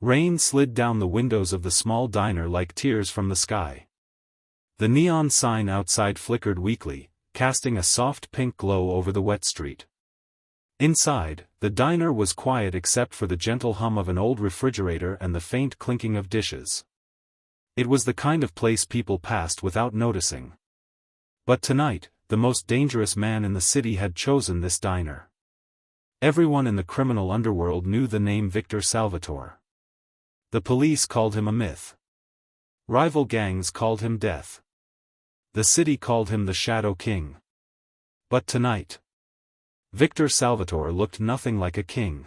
Rain slid down the windows of the small diner like tears from the sky. The neon sign outside flickered weakly, casting a soft pink glow over the wet street. Inside, the diner was quiet except for the gentle hum of an old refrigerator and the faint clinking of dishes. It was the kind of place people passed without noticing. But tonight, the most dangerous man in the city had chosen this diner. Everyone in the criminal underworld knew the name Victor Salvatore. The police called him a myth. Rival gangs called him Death. The city called him the Shadow King. But tonight, Victor Salvatore looked nothing like a king.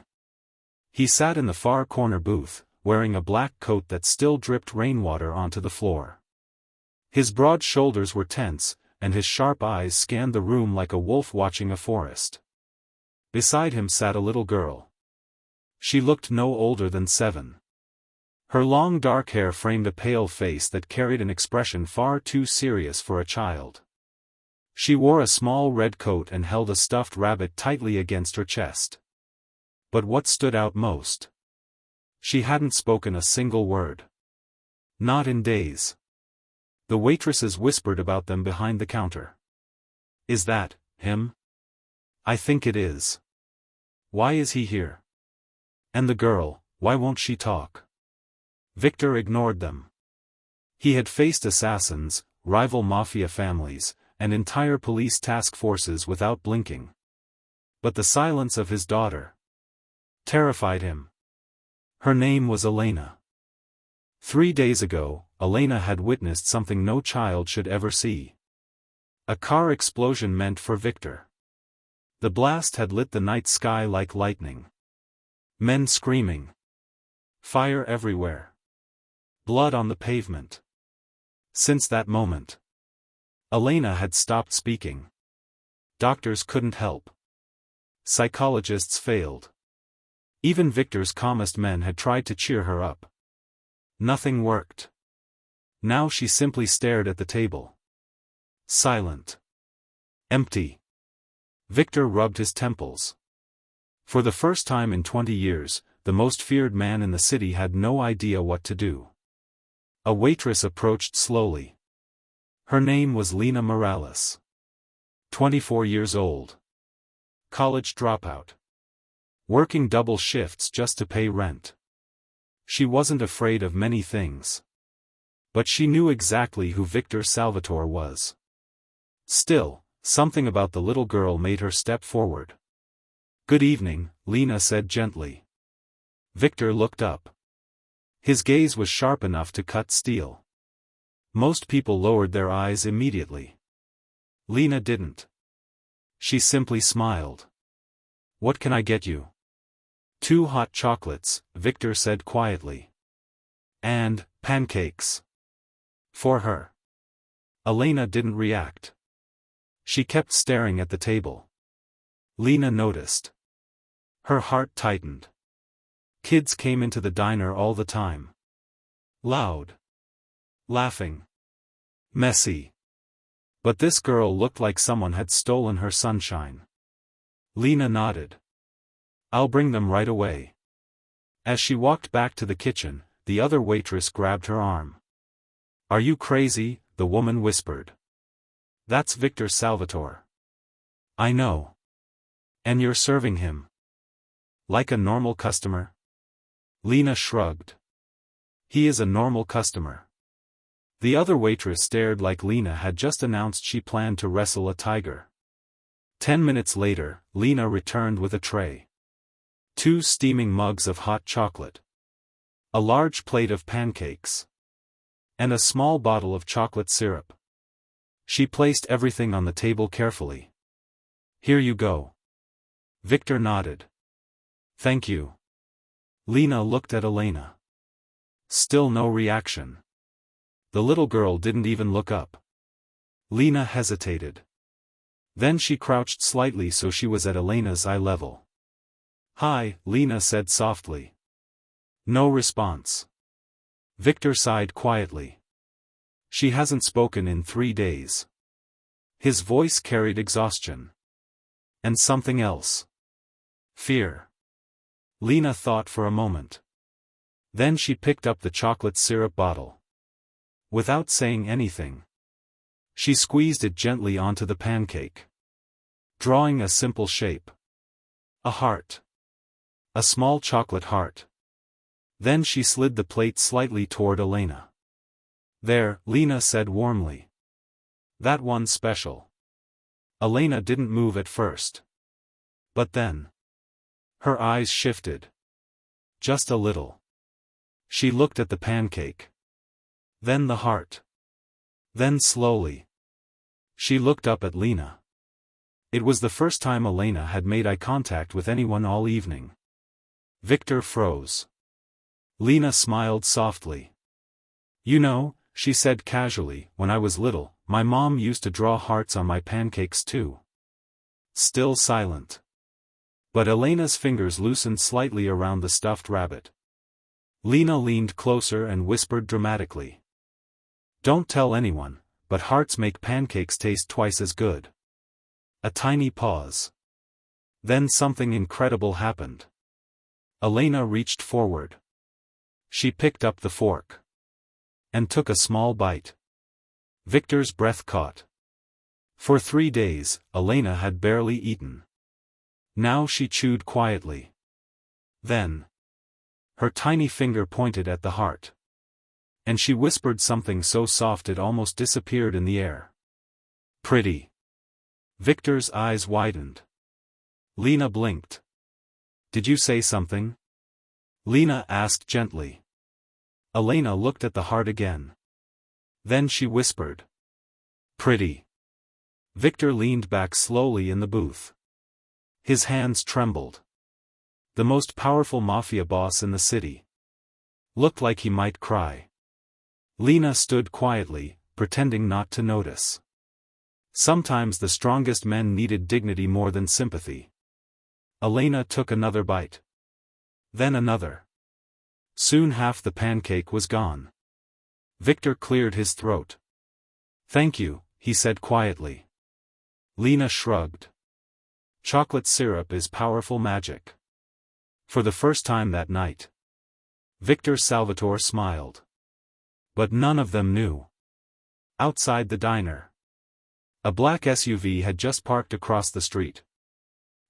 He sat in the far corner booth, wearing a black coat that still dripped rainwater onto the floor. His broad shoulders were tense, and his sharp eyes scanned the room like a wolf watching a forest. Beside him sat a little girl. She looked no older than 7. Her long dark hair framed a pale face that carried an expression far too serious for a child. She wore a small red coat and held a stuffed rabbit tightly against her chest. But what stood out most? She hadn't spoken a single word. Not in days. The waitresses whispered about them behind the counter. "Is that him? I think it is. Why is he here? And the girl, why won't she talk?" Victor ignored them. He had faced assassins, rival mafia families, and entire police task forces without blinking. But the silence of his daughter terrified him. Her name was Elena. 3 days ago, Elena had witnessed something no child should ever see. A car explosion meant for Victor. The blast had lit the night sky like lightning. Men screaming. Fire everywhere. Blood on the pavement. Since that moment, Elena had stopped speaking. Doctors couldn't help. Psychologists failed. Even Victor's calmest men had tried to cheer her up. Nothing worked. Now she simply stared at the table. Silent. Empty. Victor rubbed his temples. For the first time in 20 years, the most feared man in the city had no idea what to do. A waitress approached slowly. Her name was Lena Morales. 24 years old. College dropout. Working double shifts just to pay rent. She wasn't afraid of many things. But she knew exactly who Victor Salvatore was. Still, something about the little girl made her step forward. "Good evening," Lena said gently. Victor looked up. His gaze was sharp enough to cut steel. Most people lowered their eyes immediately. Lena didn't. She simply smiled. "What can I get you?" "2 hot chocolates," Victor said quietly. "And pancakes." For her. Elena didn't react. She kept staring at the table. Lena noticed. Her heart tightened. Kids came into the diner all the time. Loud. Laughing. Messy. But this girl looked like someone had stolen her sunshine. Lena nodded. "I'll bring them right away." As she walked back to the kitchen, the other waitress grabbed her arm. "Are you crazy?" the woman whispered. "That's Victor Salvatore." "I know. And you're serving him like a normal customer?" Lena shrugged. "He is a normal customer." The other waitress stared like Lena had just announced she planned to wrestle a tiger. 10 minutes later, Lena returned with a tray. 2 steaming mugs of hot chocolate. A large plate of pancakes. And a small bottle of chocolate syrup. She placed everything on the table carefully. "Here you go." Victor nodded. "Thank you." Lena looked at Elena. Still no reaction. The little girl didn't even look up. Lena hesitated. Then she crouched slightly so she was at Elena's eye level. "Hi," Lena said softly. No response. Victor sighed quietly. She hasn't spoken in 3 days. His voice carried exhaustion. And something else. Fear. Lena thought for a moment. Then she picked up the chocolate syrup bottle. Without saying anything, she squeezed it gently onto the pancake, drawing a simple shape. A heart. A small chocolate heart. Then she slid the plate slightly toward Elena. "There," Lena said warmly. "That one's special." Elena didn't move at first. But then, her eyes shifted. Just a little. She looked at the pancake. Then the heart. Then slowly, she looked up at Lena. It was the first time Elena had made eye contact with anyone all evening. Victor froze. Lena smiled softly. "You know," she said casually, "when I was little, my mom used to draw hearts on my pancakes too." Still silent. But Elena's fingers loosened slightly around the stuffed rabbit. Lena leaned closer and whispered dramatically. "Don't tell anyone, but hearts make pancakes taste twice as good." A tiny pause. Then something incredible happened. Elena reached forward. She picked up the fork and took a small bite. Victor's breath caught. For 3 days, Elena had barely eaten. Now she chewed quietly. Then, her tiny finger pointed at the heart. And she whispered something so soft it almost disappeared in the air. "Pretty." Victor's eyes widened. Lena blinked. "Did you say something?" Lena asked gently. Elena looked at the heart again. Then she whispered. "Pretty." Victor leaned back slowly in the booth. His hands trembled. The most powerful mafia boss in the city. Looked like he might cry. Lena stood quietly, pretending not to notice. Sometimes the strongest men needed dignity more than sympathy. Elena took another bite. Then another. Soon half the pancake was gone. Victor cleared his throat. "Thank you," he said quietly. Lena shrugged. Chocolate syrup is powerful magic. For the first time that night, Victor Salvatore smiled. But none of them knew. Outside the diner, a black SUV had just parked across the street.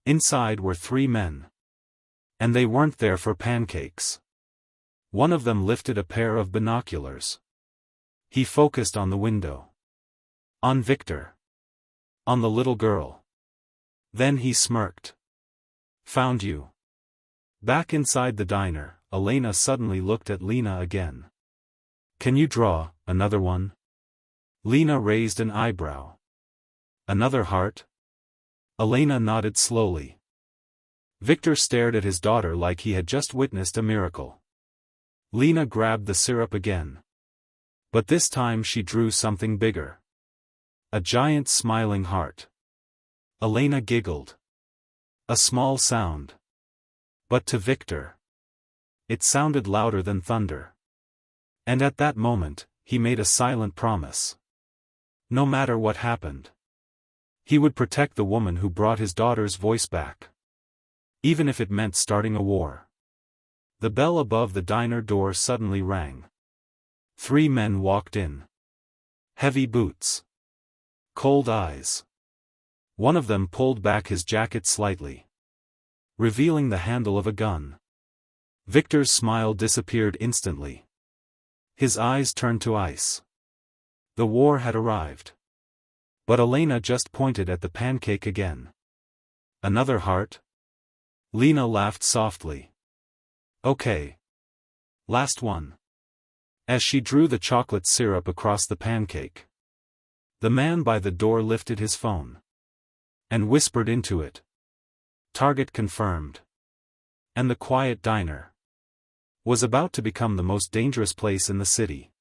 Inside were 3 men. And they weren't there for pancakes. One of them lifted a pair of binoculars. He focused on the window. On Victor. On the little girl. Then he smirked. "Found you." Back inside the diner, Elena suddenly looked at Lena again. "Can you draw another one?" Lena raised an eyebrow. "Another heart?" Elena nodded slowly. Victor stared at his daughter like he had just witnessed a miracle. Lena grabbed the syrup again. But this time she drew something bigger. A giant smiling heart. Elena giggled. A small sound. But to Victor, it sounded louder than thunder. And at that moment, he made a silent promise. No matter what happened, he would protect the woman who brought his daughter's voice back. Even if it meant starting a war. The bell above the diner door suddenly rang. 3 men walked in. Heavy boots. Cold eyes. One of them pulled back his jacket slightly, revealing the handle of a gun. Victor's smile disappeared instantly. His eyes turned to ice. The war had arrived. But Elena just pointed at the pancake again. "Another heart?" Lena laughed softly. "Okay. Last one." As she drew the chocolate syrup across the pancake, the man by the door lifted his phone and whispered into it. Target confirmed. And the quiet diner was about to become the most dangerous place in the city.